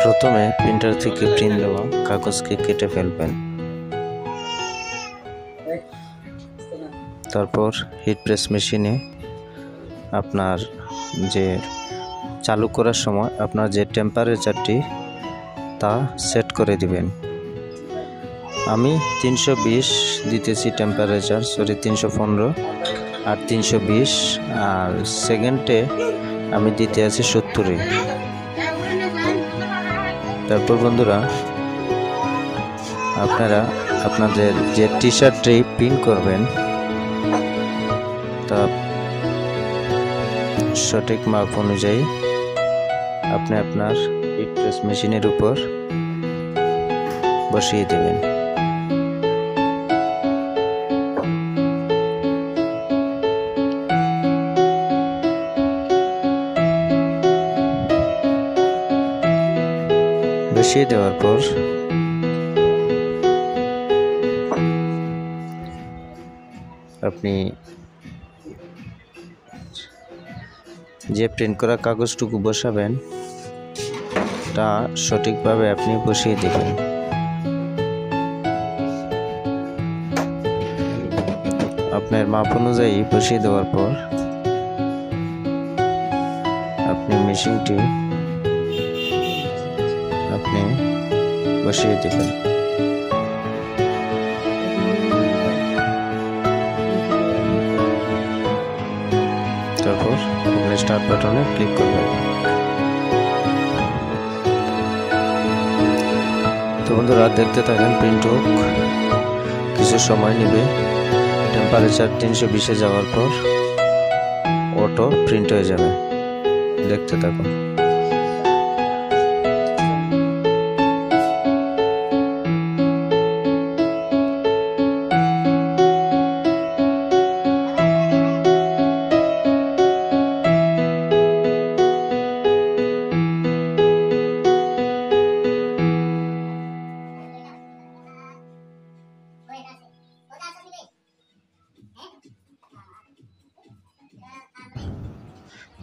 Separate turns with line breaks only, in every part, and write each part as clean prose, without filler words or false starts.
প্রথমে প্রিন্টার থেকে প্রিন্ট দেওয়া কাগজকে কেটে ফেলবেন। তারপর হিট প্রেস মেশিনে আপনার যে চালু করার সময় আপনার যে টেম্পারেচারটি তা সেট করে দিবেন। আমি 320 দিতেছি টেম্পারেচার, 315 আর 320, আর সেকেন্ডে আমি দিতে আছি 70। তারপর বন্ধুরা, আপনারা আপনাদের যে টি শার্টটি প্রিন্ট করবেন তা সঠিক মাপ অনুযায়ী আপনি আপনার হিট প্রেস মেশিনের উপর বসিয়ে দেবেন। বসিয়ে দেওয়ার পর আপনি যে প্রিন্ট করা কাগজটুকু বসাবেন তা সঠিকভাবে আপনি বসিয়ে দেবেন। আপনার মাপ অনুযায়ী বসিয়ে দেওয়ার পর আপনি মেশিনটি বসিয়ে দেবেন। তারপর আপনি স্টার্ট বাটনে ক্লিক করবেন। তো বন্ধুরা, দেখতে থাকেন, প্রিন্ট হোক, কিছু সময় নেবে। টেম্পারেচার 320-এ যাওয়ার পর অটো প্রিন্ট হয়ে যাবে। দেখতে থাকুন।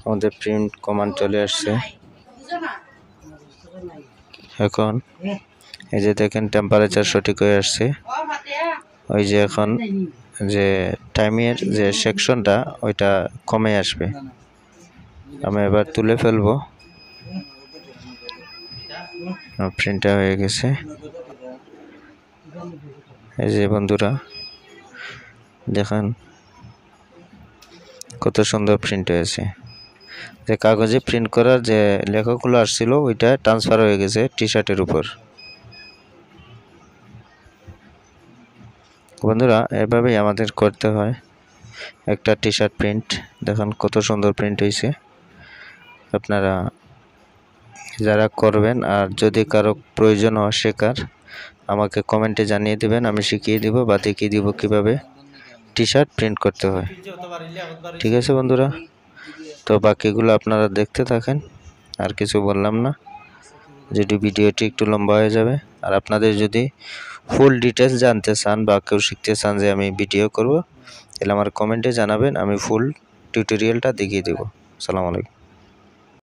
আমাদের প্রিন্ট কমান্ড চলে আসছে। এখন এই যে দেখেন টেম্পারেচার সঠিক হয়ে আসছে। ওই যে এখন যে টাইমের যে সেকশনটা ওইটা কমে আসবে। আমি এবার তুলে ফেলবো। প্রিন্টটা হয়ে গেছে। এই যে বন্ধুরা দেখেন কত সুন্দর প্রিন্ট হয়েছে। যে কাগজে প্রিন্ট করার যে লেখাগুলো আসছিল ওইটা ট্রান্সফার হয়ে গেছে টি শার্টের উপর। বন্ধুরা, এভাবেই আমাদের করতে হয় একটা টি শার্ট প্রিন্ট। দেখেন কত সুন্দর প্রিন্ট হয়েছে। আপনারা যারা করবেন আর যদি কারো প্রয়োজন হয় শেখার, আমাকে কমেন্টে জানিয়ে দেবেন, আমি শিখিয়ে দিব বা দেখিয়ে দিব কিভাবে টি শার্ট প্রিন্ট করতে হয়। ঠিক আছে বন্ধুরা, তো বাকিগুলো আপনারা দেখতে থাকেন, আর কিছু বললাম না, যদি ভিডিওটি একটু লম্বা হয়ে যাবে। আর আপনাদের যদি ফুল ডিটেলস জানতে চান বা কেউ শিখতে চান যে আমি ভিডিও করব, তাহলে আমার কমেন্টে জানাবেন, আমি ফুল টিউটোরিয়ালটা দেখিয়ে দেব। আসসালামু আলাইকুম।